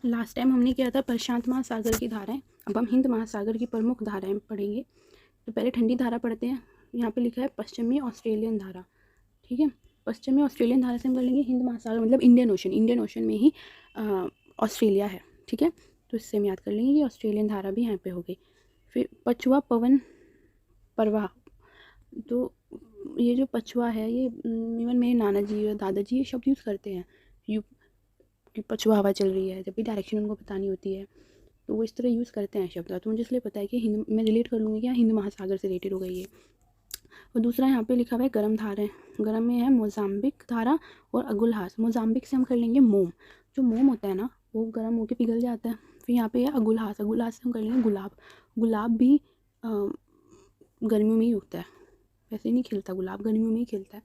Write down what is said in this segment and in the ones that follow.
Last time हमने किया था प्रशांत महासागर की धाराएं, अब हम हिंद महासागर की प्रमुख धाराएं पढ़ेंगे। तो पहले ठंडी धारा पढ़ते हैं। यहाँ पे लिखा है पश्चिमी ऑस्ट्रेलियन धारा, ठीक है। पश्चिमी ऑस्ट्रेलियन धारा से हम कर लेंगे हिंद महासागर, मतलब इंडियन ओशन में ही ऑस्ट्रेलिया है, ठीक है। तो इससे हम याद कर लेंगे कि ऑस्ट्रेलियन धारा भी यहाँ पे होगी। फिर पछुआ पवन प्रवाह, तो ये जो पछुआ है ये इवन मेरे नाना जी और दादाजी ये शब्द यूज़ करते हैं कि पछुआ हवा चल रही है, जब भी डायरेक्शन उनको बतानी होती है तो वो इस तरह यूज़ करते हैं शब्द। तो मुझे इसलिए पता है कि हिंद, मैं रिलेट कर लूँगी क्या हिंद महासागर से रिलेटेड हो गई है। और दूसरा यहाँ पे लिखा हुआ है गर्म धारा, गर्म में है मोजाम्बिक धारा और अगुलहास। मोजाम्बिक से हम कर लेंगे मोम, जो मोम होता है ना वो गर्म होकर पिघल जाता है। फिर यहाँ पे है अगुलहास, अगुलहास से हम कर लेंगे गुलाब। गुलाब भी गर्मियों में ही उगता है, वैसे नहीं खिलता गुलाब, गर्मियों में ही खिलता है।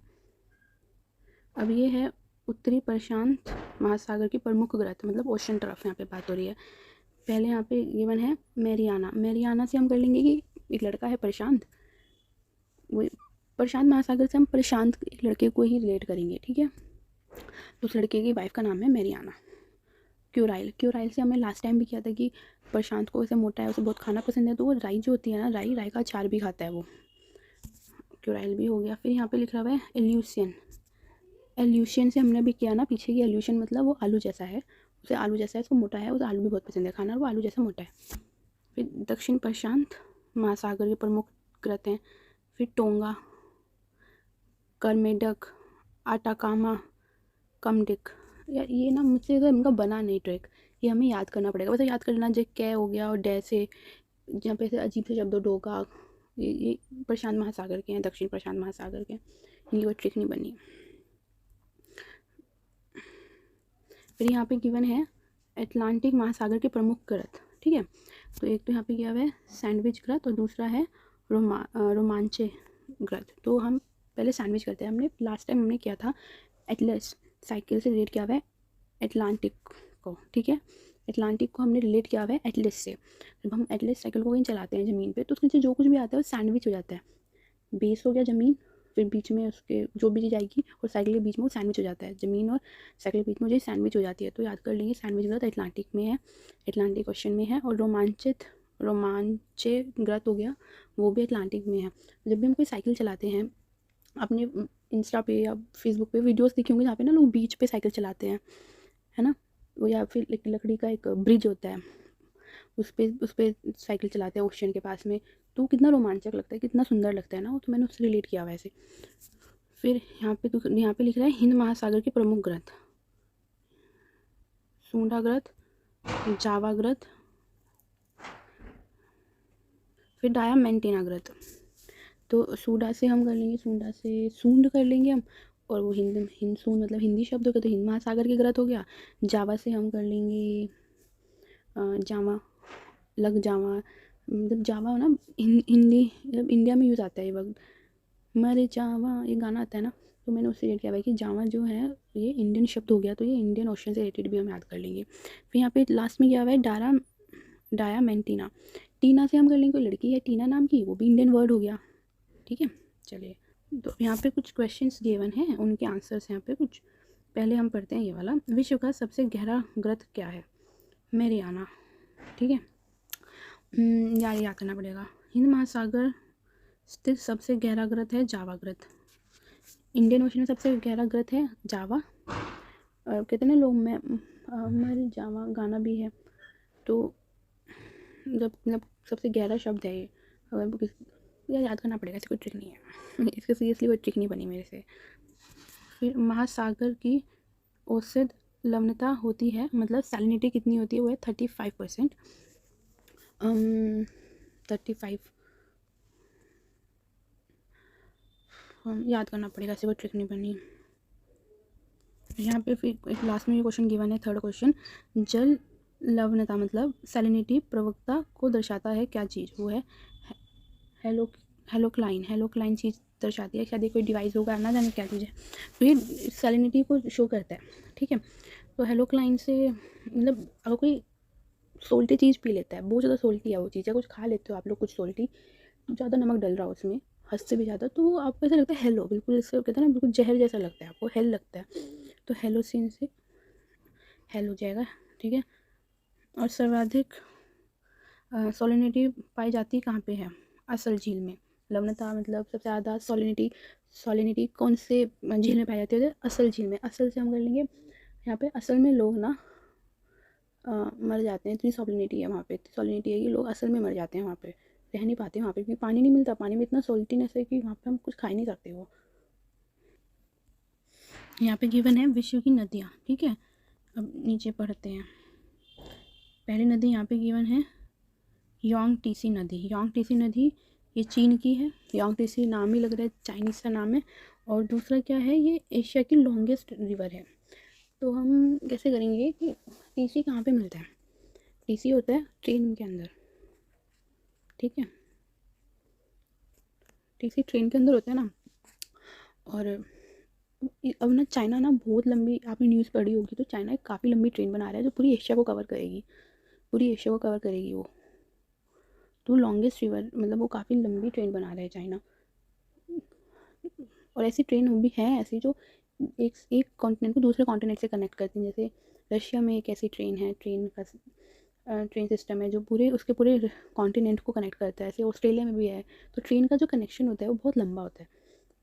अब ये है उत्तरी प्रशांत महासागर की प्रमुख ग्रत, मतलब ओशन तरफ यहाँ पे बात हो रही है। पहले यहाँ पे गिवन है मैरियाना, मैरियाना से हम कर लेंगे कि एक लड़का है प्रशांत, वो प्रशांत महासागर से हम प्रशांत एक लड़के को ही रिलेट करेंगे, ठीक है। उस लड़के की वाइफ का नाम है मैरियाना। क्यूराइल, क्यूराइल से हमने लास्ट टाइम भी किया था कि प्रशांत को वैसे मोटा है, उसे बहुत खाना पसंद है, तो वो राई जो होती है ना, राई, राई का अचार भी खाता है वो। क्यूराइल भी हो गया। फिर यहाँ पे लिखा हुआ है एल्यूशियन, एल्यूशियन से हमने भी किया ना पीछे की, एल्यूशियन मतलब वो आलू जैसा है, उसे आलू जैसा है, उसको मोटा है, उसे आलू भी बहुत पसंद है खाना, वो आलू जैसा मोटा है। फिर दक्षिण प्रशांत महासागर के प्रमुख ग्रत हैं। फिर टोंगा, करमेडक, आटाकामा, कमडिक। यार ये ना मुझसे अगर इनका बना नहीं ट्रैक, ये हमें याद करना पड़ेगा। वैसे याद कर लेना, जो कै हो गया और डे से जहाँ पे ऐसे अजीब से शब्द डोगा, ये प्रशांत महासागर के हैं, दक्षिण प्रशांत महासागर के, इनकी कोई ट्रिक नहीं बनी। फिर यहाँ पे गिवन है अटलांटिक महासागर के प्रमुख ग्रत, ठीक है। तो एक तो यहाँ पे क्या है सैंडविच ग्रत और दूसरा है रोमांचे ग्रत। तो हम पहले सैंडविच करते हैं। हमने लास्ट टाइम हमने किया था एटलस साइकिल से रिलेट किया हुआ है एटलांटिक को, ठीक है। एटलांटिक को हमने रिलेट किया हुआ है एटलस से। जब हम एटलस साइकिल को कहीं चलाते हैं ज़मीन पे तो उसके नीचे जो कुछ भी आता है वो सैंडविच हो जाता है। बेस हो गया ज़मीन, फिर बीच में उसके जो भी चीज़ आएगी और साइकिल के बीच में वो सैंडविच हो जाता है, ज़मीन और साइकिल के बीच में जो सैंडविच हो जाती है। तो याद कर लेंगे सैंडविच ग्रत अटलांटिक में है, अटलांटिक ओशन में है। और रोमांचे ग्रत हो गया, वो भी अटलांटिक में है। जब भी हम कोई साइकिल चलाते हैं, अपने इंस्टा पे या फेसबुक पे वीडियोस देखे होंगे जहाँ पे ना लोग बीच पे साइकिल चलाते हैं, है ना, वो या फिर लकड़ी का एक ब्रिज होता है, उस पर साइकिल चलाते हैं ओशन के पास में, तो कितना रोमांचक लगता है, कितना सुंदर लगता है ना वो। तो मैंने उससे रिलेट किया वैसे। फिर यहाँ पे लिख रहा है हिंद महासागर के प्रमुख ग्रंथ, सूंडा ग्रंथ, जावा ग्रंथ, फिर डायामेंटिना ग्रंथ। तो सूडा से हम कर लेंगे, सूंडा से सूंड कर लेंगे हम, और वो हिंद सूंड मतलब हिंदी शब्द हो गया, तो हिंद महासागर के ग्रंथ हो गया। जावा से हम कर लेंगे जावा, लग जावा, मतलब जावा ना हिंदी मतलब इंडिया में यूज़ आता है ये वक्त, मरे जावा ये गाना आता है ना, तो मैंने उससे रिलेट किया भाई कि जावा जो है ये इंडियन शब्द हो गया, तो ये इंडियन ओशन से रिलेटेड भी हम याद कर लेंगे। फिर यहाँ पे लास्ट में क्या हुआ है डायामेंटिना, टीना से हम कर लेंगे, कोई लड़की है टीना नाम की, वो भी इंडियन वर्ड हो गया, ठीक है। चलिए, तो यहाँ पे कुछ क्वेश्चंस गिवन हैं, उनके आंसर्स यहाँ पे कुछ। पहले हम पढ़ते हैं ये वाला, विश्व का सबसे गहरा ग्रंथ क्या है, मैरियाना, ठीक है। यार याद करना पड़ेगा। हिंद महासागर स्थित सबसे गहरा ग्रंथ है जावा ग्रंथ, इंडियन ओशन में सबसे गहरा ग्रंथ है जावा। और कहते हैं ना लोग मर जावा गाना भी है, तो जब मतलब सबसे गहरा शब्द है ये, अगर यार याद करना पड़ेगा, ऐसी कोई ट्रिक नहीं है इसका, सीरियसली कोई ट्रिक नहीं बनी मेरे से। फिर महासागर की औसत लवणता होती है, मतलब सैलिनिटी कितनी होती है, वो है 35%, 35, याद करना पड़ेगा, ऐसे कोई ट्रिक नहीं बनी। यहाँ पे फिर एक लास्ट में ये क्वेश्चन गिवन है, थर्ड क्वेश्चन, जल लवणता मतलब सैलिनिटी प्रवक्ता को दर्शाता है क्या चीज़, वो है हेलोक्लाइन, हेलोक्लाइन चीज़ दर्शाती है, शायद कोई डिवाइस होगा, ना जाने क्या चीज़ है, तो ये सैलिनिटी को शो करता है, ठीक है। तो हेलोक्लाइन से मतलब अगर कोई सोल्टी चीज़ पी लेता है, बहुत ज़्यादा सोल्टी है वो चीज़, या कुछ खा लेते हो आप लोग कुछ सोल्टी, ज़्यादा नमक डल रहा हो उसमें, हद से भी ज़्यादा, तो वो आपको ऐसा लगता है हेलो, बिल्कुल इससे कहते हैं ना बिल्कुल जहर जैसा लगता है आपको, हेल लगता है, तो हेलोसिन से हेल हो जाएगा, ठीक है। और सर्वाधिक सॉलिनिटी पाई जाती है कहाँ पे है? असल झील में। लवणता मतलब सबसे ज़्यादा सॉलिनिटी कौन से झील में पाई जाती है? असल झील में। असल से हम कर लेंगे यहाँ पे, असल में लोग ना मर जाते हैं, इतनी सॉलिनिटी है वहाँ पे, इतनी सॉलिनिटी है कि लोग असल में मर जाते हैं वहाँ पे, रह नहीं पाते वहाँ पे, क्योंकि पानी नहीं मिलता, पानी में इतना सॉल्टीनेस है कि वहाँ पे हम कुछ खा ही नहीं सकते वो। यहाँ पे गिवन है विश्व की नदियाँ, ठीक है। अब नीचे पढ़ते हैं। पहली नदी यहाँ पे गिवन है यांगटीसी नदी। यांगटीसी नदी ये चीन की है। यांगटीसी नाम ही लग रहा है चाइनीज़ का नाम है। और दूसरा क्या है, ये एशिया की लॉन्गेस्ट रिवर है। तो हम कैसे करेंगे कि टीसी कहाँ पे मिलता है? टीसी होता है ट्रेन के अंदर, ठीक है। टीसी ट्रेन के अंदर होता है ना। और अब ना चाइना ना बहुत लंबी, आपने न्यूज़ पढ़ी होगी, तो चाइना एक काफ़ी लंबी ट्रेन बना रहा है जो पूरी एशिया को कवर करेगी, पूरी एशिया को कवर करेगी वो। तो लॉन्गेस्ट रिवर मतलब वो काफ़ी लंबी ट्रेन बना रहा है चाइना। और ऐसी ट्रेन भी है ऐसी जो एक कॉन्टिनेंट को दूसरे कॉन्टिनेंट से कनेक्ट करती हैं। जैसे रशिया में एक ऐसी ट्रेन है, ट्रेन सिस्टम है जो पूरे कॉन्टिनेंट को कनेक्ट करता है। ऐसे ऑस्ट्रेलिया में भी है। तो ट्रेन का जो कनेक्शन होता है वो बहुत लंबा होता है,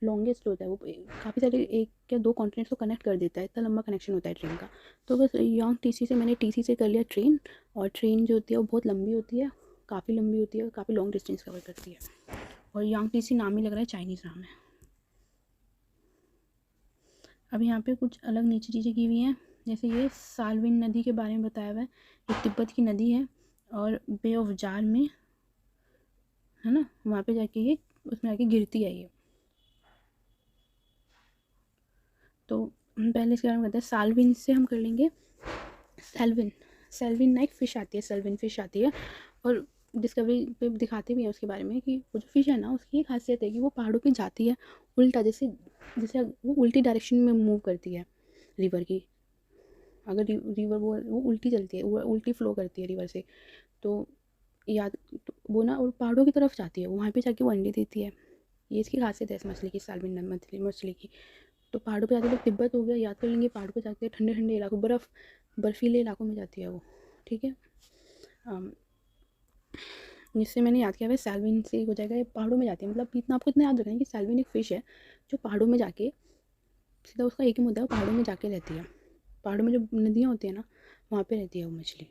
लॉन्गेस्ट होता है वो, काफ़ी सारे एक या दो कॉन्टिनेंट्स को कनेक्ट कर देता है, इतना लंबा कनेक्शन होता है ट्रेन का। तो बस यांग टीसी से मैंने टीसी से कर लिया ट्रेन। और ट्रेन जो होती है वो बहुत लंबी होती है, काफ़ी लंबी होती है और काफ़ी लॉन्ग डिस्टेंस कवर करती है। और यांग टीसी नाम ही लग रहा है चाइनीज़ नाम है। अब यहाँ पे कुछ अलग नीचे चीज़ें की हुई हैं, जैसे ये सालविन नदी के बारे में बताया हुआ है। ये तिब्बत की नदी है और बे ऑफ जार में है ना, वहाँ पे जाके ये उसमें जाके गिरती है ये। तो हम पहले इसके बारे में बताते हैं। सालविन से हम कर लेंगे सेल्विन ना एक फ़िश आती है, सेल्विन फ़िश आती है। और डिस्कवरी पे दिखाते भी हैं उसके बारे में कि वो जो फ़िश है ना, उसकी एक खासियत है कि वो पहाड़ों पे जाती है उल्टा, जैसे जैसे वो उल्टी डायरेक्शन में मूव करती है रिवर की। अगर रिवर वो उल्टी चलती है, वो उल्टी फ्लो करती है रिवर से, तो तो वो ना और पहाड़ों की तरफ जाती है, वहाँ पे जाके वो अंडे देती है। ये इसकी खासियत है इस मछली की, सालविन मछली की। तो पहाड़ों पे जाते लोग, तिब्बत हो गया, याद कर लेंगे, पहाड़ों पे जाते हैं, ठंडे ठंडे इलाकों, बर्फीले इलाकों में जाती है वो, ठीक है। जिससे मैंने याद किया है सैल्विन से हो जाएगा, ये पहाड़ों में जाती है। मतलब इतना आपको इतना याद रखना है कि सैल्विन एक फ़िश है जो पहाड़ों में जाके, सीधा उसका एक ही मुद्दा है, पहाड़ों में जाके रहती है। पहाड़ों में जो नदियाँ होती है ना, वहाँ पे रहती है वो मछली।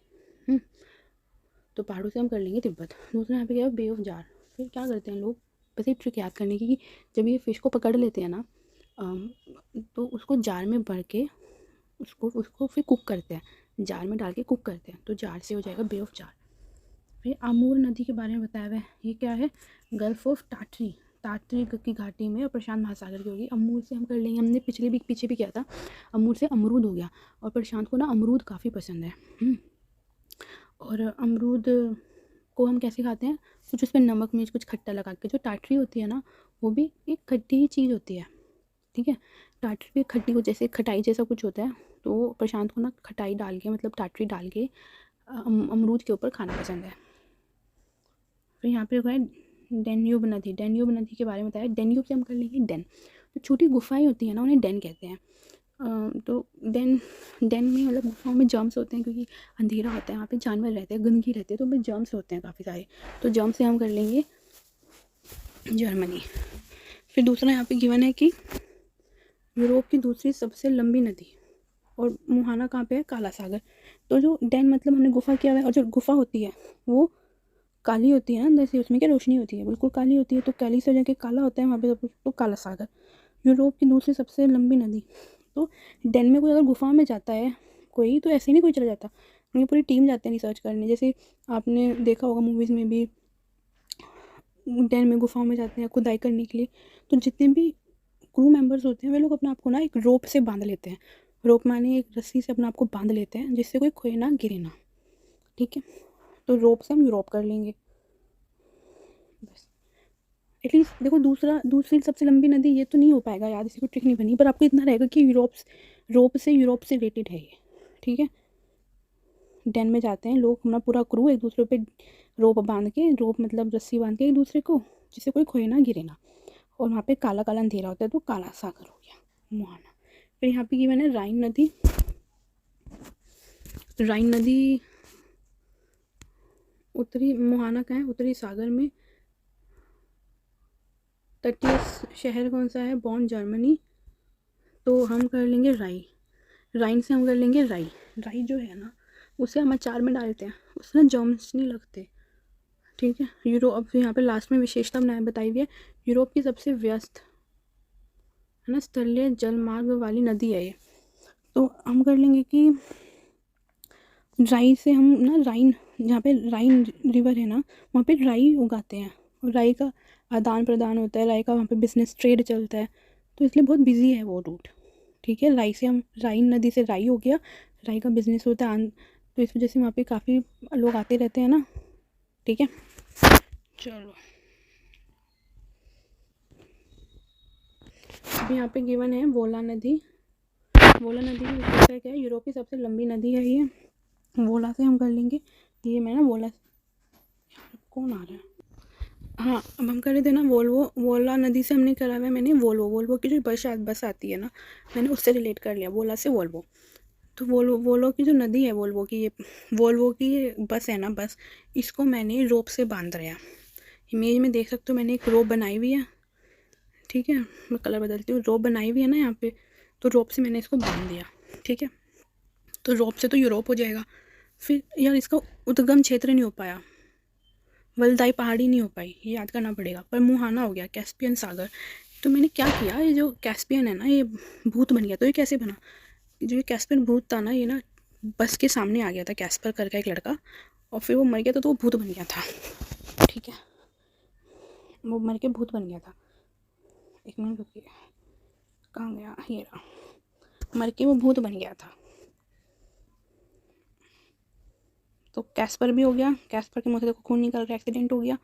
तो पहाड़ों से हम कर लेंगे तिब्बत। दूसरा यहाँ पे क्या है, बे ऑफ जार। फिर क्या करते हैं लोग, बस एक ट्रिक याद करने की, कि जब ये फ़िश को पकड़ लेते हैं ना, तो उसको जार में भर के उसको फिर कुक करते हैं, जार में डाल के कुक करते हैं, तो जार से हो जाएगा बे ऑफ जार। फिर आमूर नदी के बारे में बताया हुआ है। ये क्या है, गल्फ ऑफ टाटरी की घाटी में और प्रशांत महासागर की होगी। अमूर से हम कर लेंगे, हमने पीछे भी किया था। अमूर से अमरूद हो गया, और प्रशांत को ना अमरूद काफ़ी पसंद है। और अमरूद को हम कैसे खाते हैं, कुछ उस पर नमक मिर्च कुछ खट्टा लगा के। जो टाटरी होती है ना, वो भी एक खट्टी ही चीज़ होती है, ठीक है। टाटरी भी खट्टी को जैसे खटाई जैसा कुछ होता है, तो प्रशांत को ना खटाई डाल के, मतलब टाटरी डाल के अमरूद के ऊपर खाना पसंद है। फिर यहाँ पे है डेन्यूब नदी के बारे में बताया। डेन्यूब से हम कर लेंगे डेन। तो छोटी गुफाएं होती हैं ना, उन्हें डेन कहते हैं। तो डेन में मतलब गुफाओं में जर्म्स होते हैं, क्योंकि अंधेरा होता है वहाँ पे, जानवर रहते हैं, गंदगी रहती है, तो उनमें जर्म्स होते हैं काफ़ी सारे। तो जर्म्स से हम कर लेंगे जर्मनी। फिर दूसरा यहाँ पे गिवन है कि यूरोप की दूसरी सबसे लंबी नदी, और मुहाना कहाँ पे है, काला सागर। तो जो डेन मतलब हमने गुफा किया हुआ है, और जो गुफा होती है वो काली होती है ना अंदर से, उसमें क्या रोशनी होती है, बिल्कुल काली होती है। तो काली से जाके काला होता है वहाँ पे, तो काला सागर। यूरोप की दूसरी सबसे लंबी नदी। तो डेन में कोई अगर गुफा में जाता है कोई, तो ऐसे नहीं कोई चला जाता, उनकी पूरी टीम जाते हैं रिसर्च करने। जैसे आपने देखा होगा मूवीज़ में भी, डेन में गुफाओं में जाते हैं खुदाई करने के लिए। तो जितने भी क्रू मेंबर्स होते हैं वे लोग अपने आप को ना एक रोप से बांध लेते हैं। रोप माने एक रस्सी से अपने आप को बांध लेते हैं, जिससे कोई खोए ना, गिरे ना, ठीक है। तो रोप से हम यूरोप कर लेंगे बस। एटलीस्ट देखो, दूसरी सबसे लंबी नदी ये तो नहीं हो पाएगा याद, इसी को ट्रिक नहीं बनी, पर आपको इतना रहेगा कि यूरोप से रिलेटेड है ये, ठीक है। डेन में जाते हैं लोग, अपना पूरा क्रू एक दूसरे पे रोप बांध के, रोप मतलब रस्सी बांध के एक दूसरे को, जिससे कोई खोए ना, गिरे ना। और वहाँ पे काला काला अंधेरा होता है, तो काला सागर हो गया, मुहाना। फिर यहाँ पे ये मैंने राइन नदी उत्तरी मुहाना कहाँ है? उत्तरी सागर में। तटीय शहर कौन सा है? बॉन, जर्मनी। तो हम कर लेंगे राई। राइन से हम कर लेंगे राई। राई जो है ना, उसे हम अचार में डालते हैं, उससे ना जर्म्स नहीं लगते। ठीक है। यूरोप, अब यहाँ पे लास्ट में विशेषता बताई हुई है, यूरोप की सबसे व्यस्त है ना स्थलीय जलमार्ग वाली नदी है ये। तो हम कर लेंगे कि राई से हम ना, राइन, जहाँ पे राइन रिवर है ना, वहाँ पे राई उगाते हैं और राई का आदान प्रदान होता है, राई का वहाँ पे बिजनेस ट्रेड चलता है, तो इसलिए बहुत बिजी है वो रूट। ठीक है। राई से हम, राइन नदी से राई हो गया, राई का बिजनेस होता है, तो इस वजह से वहाँ पे काफ़ी लोग आते रहते हैं ना। ठीक है। चलो, अभी यहाँ पे गिवन है वोला नदी। वोला नदी की विशेषता क्या है? यूरोप की सबसे लंबी नदी है ये। वोला से हम कर लेंगे, ये मैं ना वोला, कौन आ रहा है? हाँ, अब हम कर रहे थे ना वोल्वो, वोला नदी से हमने करा हुआ है मैंने वोल्वो। वोल्वो की जो बस आती है ना, मैंने उससे रिलेट कर लिया, वोला से वोल्वो। तो वोल्वो की जो नदी है, वोल्वो की, ये वोल्वो की ये बस है ना, बस इसको मैंने रोप से बांध रहा। इमेज में देख सकते हो, मैंने एक रोप बनाई हुई है। ठीक है, मैं कलर बदलती हूँ। रोप बनाई हुई है ना यहाँ पे, तो रोप से मैंने इसको बांध दिया। ठीक है। तो रोप से तो यूरोप हो जाएगा। फिर यार इसका उद्गम क्षेत्र नहीं हो पाया, वल्दाई पहाड़ी नहीं हो पाई, ये याद करना पड़ेगा। पर मुहाना हो गया, कैस्पियन सागर। तो मैंने क्या किया, ये जो कैस्पियन है ना, ये भूत बन गया। तो ये कैसे बना? जो ये कैस्पियन भूत था ना, ये ना बस के सामने आ गया था, कैस्पर करके एक लड़का, और फिर वो मर गया था, तो वो भूत बन गया था। ठीक है, वो मर के भूत बन गया था। एक मिनट रुकिए, कहाँ गया? ये रहा, मर के वो भूत बन गया था। तो कैस्पर भी हो गया, कैस्पर के मुँह से देखो खून निकल रहा, एक्सीडेंट हो गया,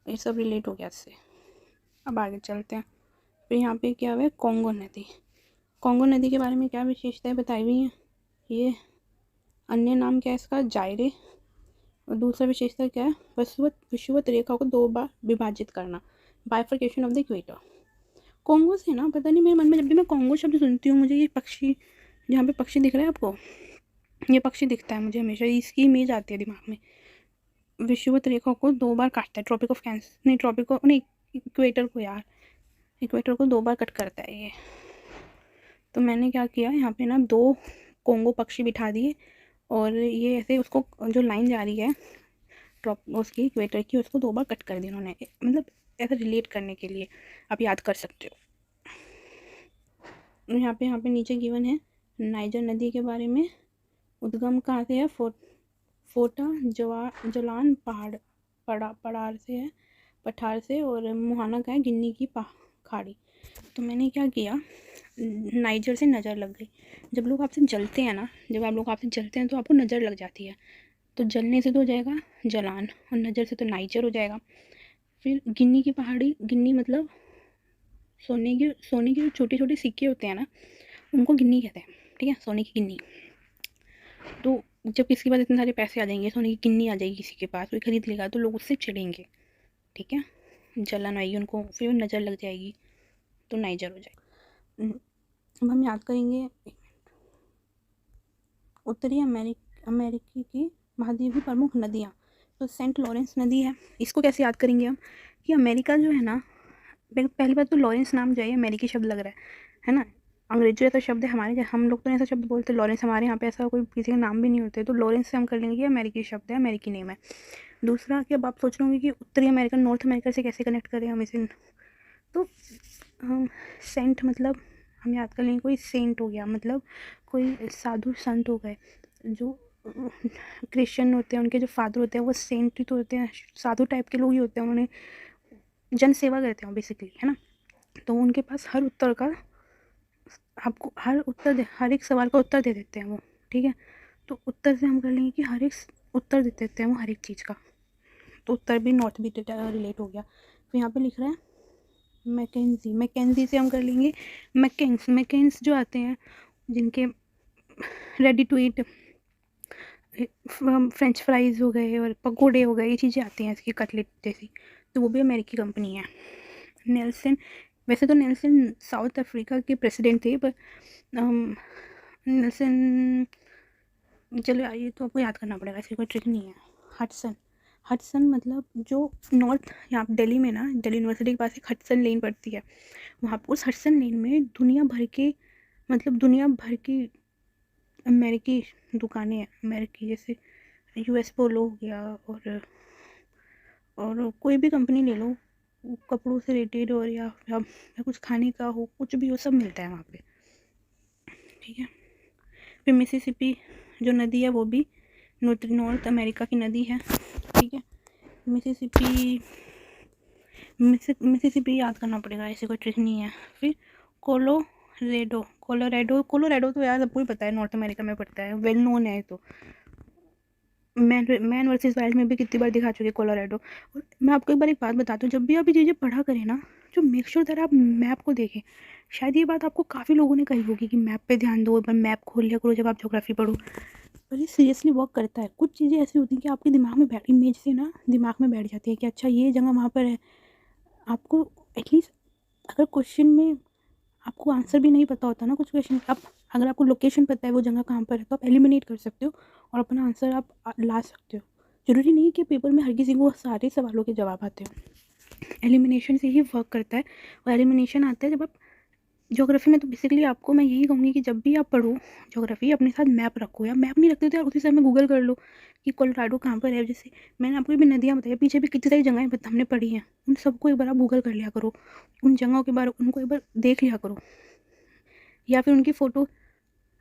ये सब रिलेट हो गया इससे। अब आगे चलते हैं। फिर यहाँ पे क्या हुआ है? कॉन्गो नदी। कॉन्गो नदी के बारे में क्या विशेषताएं बताई हुई हैं? ये अन्य नाम क्या है इसका? जायरे। और दूसरा विशेषता क्या है? विषुवत रेखा को 2 बार विभाजित करना, bifurcation of the equator. Congo से ना, पता नहीं, मेरे मन में जब भी मैं कॉन्गो शब्द सुनती हूँ, मुझे ये पक्षी, जहाँ पे पक्षी दिख रहा है आपको, ये पक्षी दिखता है मुझे, हमेशा इसकी इमेज आती है दिमाग में। विषुवत रेखा को 2 बार काटता है, ट्रॉपिक ऑफ कैंसर, नहीं ट्रॉपिक को नहीं, इक्वेटर को यार, इक्वेटर को 2 बार कट करता है ये। तो मैंने क्या किया, यहाँ पे ना 2 कॉन्गो पक्षी बिठा दिए, और ये ऐसे उसको, जो लाइन जा रही है ट्रॉप उसकी इक्वेटर की, उसको 2 बार कट कर दिया उन्होंने, मतलब ऐसे रिलेट करने के लिए, आप याद कर सकते हो। यहाँ पे नीचे गिवन है नाइजर नदी के बारे में। उद्गम कहाँ से है? फोटा जलान पड़ार से है, पठार से। और मुहाना का है गिन्नी की खाड़ी। तो मैंने क्या किया, नाइजर से नज़र लग गई। जब लोग आपसे जलते हैं ना, जब आप लोग आपसे जलते हैं तो आपको नज़र लग जाती है, तो जलने से तो हो जाएगा जलान, और नज़र से तो नाइजर हो जाएगा। फिर गिन्नी की पहाड़ी, गिन्नी मतलब सोने के जो छोटे छोटे सिक्के होते हैं ना, उनको गिन्नी कहते हैं। ठीक है, सोने की गिन्नी। तो जब किसी के पास इतने सारे पैसे आ जाएंगे, सोने की गिन्नी आ जाएगी किसी के पास, कोई खरीद लेगा, तो लोग उससे चिढ़ेंगे। ठीक है, जलन आएगी उनको, फिर नज़र लग जाएगी, तो नाइजर हो जाएगा। अब हम याद करेंगे उत्तरी अमेरिकी की महाद्वीपीय प्रमुख नदियाँ। तो सेंट लॉरेंस नदी है, इसको कैसे याद करेंगे हम, कि अमेरिका जो है ना, पहली बात तो लॉरेंस नाम जो है अमेरिकी शब्द लग रहा है ना। अंग्रेजी ऐसा शब्द है, हमारे हम लोग तो ऐसा शब्द बोलते हैं लॉरेंस, हमारे यहाँ पे ऐसा कोई किसी का नाम भी नहीं होता है, तो लॉरेंस से हम कर लेंगे कि अमेरिकी शब्द है, अमेरिकी नेम है। दूसरा कि अब आप सोच रहे होंगे कि उत्तरी अमेरिका नॉर्थ अमेरिका से कैसे कनेक्ट करें हम इसे, तो सेंट मतलब हम याद कर लेंगे, कोई सेंट हो गया, मतलब कोई साधु संत हो गए, जो क्रिश्चियन होते हैं, उनके जो फादर होते हैं वो सेंट ही तो होते हैं, साधु टाइप के लोग ही होते हैं, उन्होंने जन सेवा करते हैं बेसिकली, है ना। तो उनके पास हर उत्तर का, आपको हर एक सवाल का उत्तर दे देते हैं वो। ठीक है, तो उत्तर से हम कर लेंगे कि हर एक उत्तर दे देते हैं वो हर एक चीज़ का, तो उत्तर भी नॉर्थ भी रिलेट हो गया। फिर यहाँ पे लिख रहा है मैकेंजी से हम कर लेंगे मैकेंस जो आते हैं, जिनके ready to eat French fries हो गए और पकोड़े हो गए, ये चीज़ें आती हैं इसकी, कटलेट जैसी, तो वो भी अमेरिकी कंपनी है। नेल्सन, वैसे तो नेल्सन साउथ अफ्रीका के प्रेसिडेंट थे, पर नेल्सन, चलो ये तो आपको याद करना पड़ेगा, इसकी कोई ट्रिक नहीं है। हडसन मतलब जो नॉर्थ, यहाँ दिल्ली में ना, दिल्ली यूनिवर्सिटी के पास एक हडसन लेन पड़ती है, वहाँ पर उस हडसन लेन में दुनिया भर की अमेरिकी दुकानें हैं। अमेरिकी जैसे यूएस पोलो हो गया, और कोई भी कंपनी ले लो, कपड़ों से रिलेटेड और या कुछ खाने का हो, कुछ भी हो, सब मिलता है वहाँ पे, ठीक है। फिर मिसिसिपी जो नदी है वो भी नॉर्थ अमेरिका की नदी है, ठीक है। मिसिसिपी याद करना पड़ेगा, ऐसे कोई ट्रिक नहीं है। फिर कोलोरेडो तो यार सबको ही पता है, नॉर्थ अमेरिका में पड़ता है, वेल नोन है। तो मैन वर्सेस वाइल्ड में भी कितनी बार दिखा चुके कोलोरेडो। और मैं आपको एक बात बताती हूँ, जब भी आप ये चीज़ें पढ़ा करें ना, जो मेक श्योर दैट आप मैप को देखें। शायद ये बात आपको काफ़ी लोगों ने कही होगी कि मैप पे ध्यान दो, एक बार मैप खोल लिया करो जब आप ज्योग्राफी पढ़ो, पर ये सीरियसली वर्क करता है। कुछ चीज़ें ऐसी होती हैं कि आपके दिमाग में इमेज से ना दिमाग में बैठ जाती है कि अच्छा ये जगह वहाँ पर है। आपको एटलीस्ट अगर क्वेश्चन में आपको आंसर भी नहीं पता होता ना कुछ क्वेश्चन, आप अगर आपको लोकेशन पता है वो जगह कहाँ पर है, तो आप एलिमिनेट कर सकते हो और अपना आंसर आप ला सकते हो। ज़रूरी नहीं कि पेपर में हर किसी को सारे सवालों के जवाब आते हो, एलिमिनेशन से ही वर्क करता है। और एलिमिनेशन आता है जब आप ज्योग्राफी में, तो बेसिकली आपको मैं यही कहूँगी कि जब भी आप पढ़ो ज्योग्राफी, अपने साथ मैप रखो, या मैप नहीं रखते तो यार उसी समय गूगल कर लो कि कोलोराडो कहाँ पर है। जैसे मैंने आपको भी नदियाँ बताई, पीछे भी कितनी सारी जगहें हमने पढ़ी हैं, उन सबको एक बार आप गूगल कर लिया करो, उन जगहों के बारे उनको एक बार देख लिया करो, या फिर उनकी फ़ोटो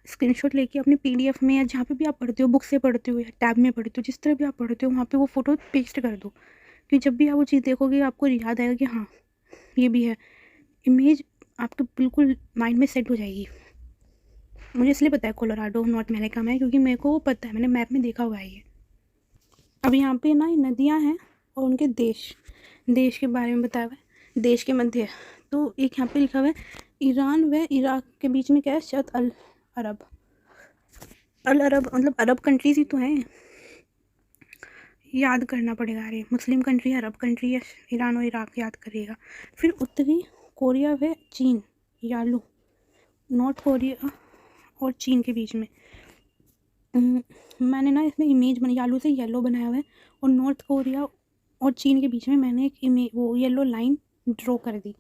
स्क्रीनशॉट लेके अपने पीडीएफ में, या जहाँ पे भी आप पढ़ते हो, बुक से पढ़ते हो या टैब में पढ़ते हो, जिस तरह भी आप पढ़ते हो, वहाँ पे वो फ़ोटो पेस्ट कर दो, कि जब भी आप वो चीज़ देखोगे आपको याद आएगा कि हाँ ये भी है। इमेज आपके बिल्कुल माइंड में सेट हो जाएगी। मुझे इसलिए पता है कोलोराडो नॉर्थ अमेरिका में है, क्योंकि मेरे को वो पता है, मैंने मैप में देखा हुआ है ये। अब यहाँ पे ना ये नदियाँ हैं और उनके देश के बारे में बताया हुआ है, देश के मध्य। तो एक यहाँ पे लिखा हुआ है ईरान व इराक के बीच में क्या है, शत अल अरब मतलब अरब कंट्रीज ही तो हैं, याद करना पड़ेगा। अरे मुस्लिम कंट्री, अरब कंट्री है, ईरान और इराक याद करिएगा। फिर उत्तरी कोरिया व चीन, यालू, नॉर्थ कोरिया और चीन के बीच में। मैंने ना इसमें इमेज बना, यालू से येलो बनाया हुआ है, और नॉर्थ कोरिया और चीन के बीच में मैंने एक इमेज, वो येलो लाइन ड्रॉ कर दी,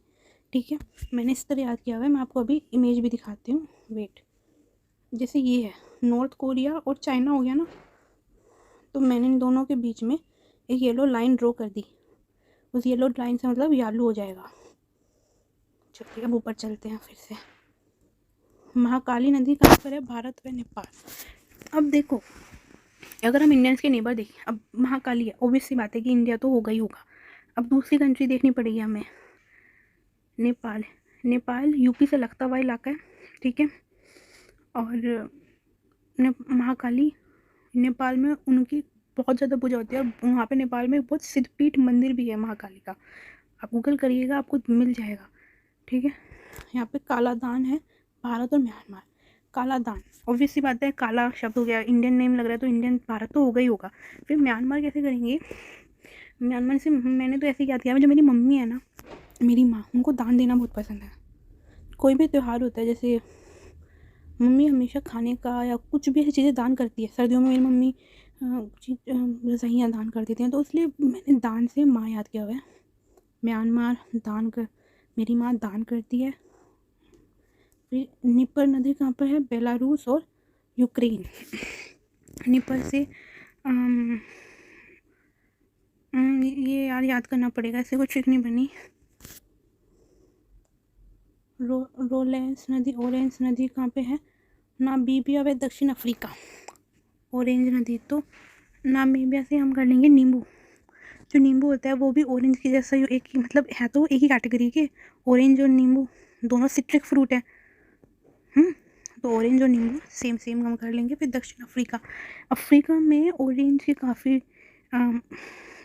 ठीक है। मैंने इस तरह याद किया हुआ है, मैं आपको अभी इमेज भी दिखाती हूँ, वेट। जैसे ये है नॉर्थ कोरिया और चाइना हो गया ना, तो मैंने इन दोनों के बीच में एक येलो लाइन ड्रॉ कर दी, उस येलो लाइन से मतलब यालू हो जाएगा। चलिए अब ऊपर चलते हैं फिर से। महाकाली नदी कहाँ पर है, भारत व नेपाल। अब देखो, अगर हम इंडियंस के नेबर देखें, अब महाकाली है, ऑब्वियस सी बात है कि इंडिया तो होगा ही होगा। अब दूसरी कंट्री देखनी पड़ेगी हमें, नेपाल यूपी से लगता हुआ इलाका है, ठीक है। और महाकाली, नेपाल में उनकी बहुत ज़्यादा पूजा होती है, और वहाँ पे नेपाल में बहुत सिद्धपीठ मंदिर भी है महाकाली का, आप गूगल करिएगा आपको मिल जाएगा, ठीक है। यहाँ पे काला दान है, भारत और म्यांमार। काला दान ऑब्वियस सी बात है, काला शब्द हो गया, इंडियन नेम लग रहा है, तो इंडियन भारत तो होगा ही होगा। फिर म्यांमार कैसे करेंगे, म्यांमार से मैंने तो ऐसे याद किया, जो मेरी मम्मी है ना, मेरी माँ, उनको दान देना बहुत पसंद है। कोई भी त्यौहार होता है, जैसे मम्मी हमेशा खाने का या कुछ भी ऐसी चीज़ें दान करती है। सर्दियों में मेरी मम्मी रज़ाइयाँ दान कर देती हैं, तो इसलिए मैंने दान से माँ याद किया हुआ है। म्यांमार दान कर, मेरी माँ दान करती है। फिर निपर नदी कहाँ पर है, बेलारूस और यूक्रेन। निपर से ये याद करना पड़ेगा, ऐसे कोई ट्रिक नहीं बनी। ऑरेंज नदी कहाँ पे है, नामीबिया व दक्षिण अफ्रीका। ऑरेंज नदी तो नामीबिया से हम कर लेंगे नींबू। जो नींबू होता है वो भी ऑरेंज की जैसा, एक ही मतलब है, तो एक ही कैटेगरी के, ऑरेंज और नींबू दोनों सिट्रिक फ्रूट है। तो ऑरेंज और नींबू सेम हम कर लेंगे। फिर दक्षिण अफ्रीका में ऑरेंज के काफ़ी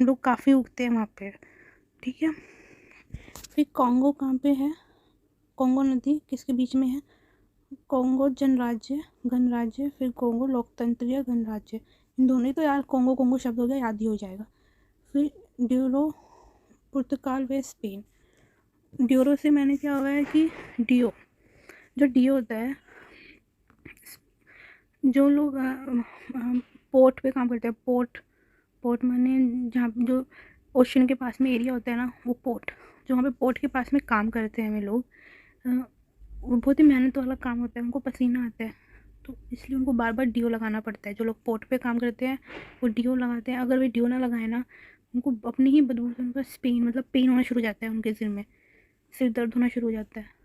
लोग काफ़ी उगते हैं वहाँ पे, ठीक है। फिर कॉन्गो कहाँ पे है, कॉन्गो नदी किसके बीच में है, कॉन्गो गणराज्य, फिर कॉन्गो लोकतंत्रीय गणराज्य। इन दोनों ही तो यार कॉन्गो शब्द हो गया, याद ही हो जाएगा। फिर ड्यूरो पुर्तगाल व स्पेन। ड्यूरो से मैंने क्या हुआ है कि जो डियो होता है, जो लोग पोर्ट पे काम करते हैं, पोर्ट पोर्ट माने जहाँ जो ओशन के पास में एरिया होता है ना, वो पोर्ट। जो वहाँ पे पोर्ट के पास में काम करते हैं वे लोग, वो बहुत ही मेहनत वाला काम होता है, उनको पसीना आता है, तो इसलिए उनको बार बार डीओ लगाना पड़ता है। जो लोग पोर्ट पे काम करते हैं वो डीओ लगाते हैं। अगर वे डीओ ना लगाए ना, उनको अपनी ही बदबू से उनका पेन होना शुरू हो जाता है, उनके सिर दर्द होना शुरू हो जाता है।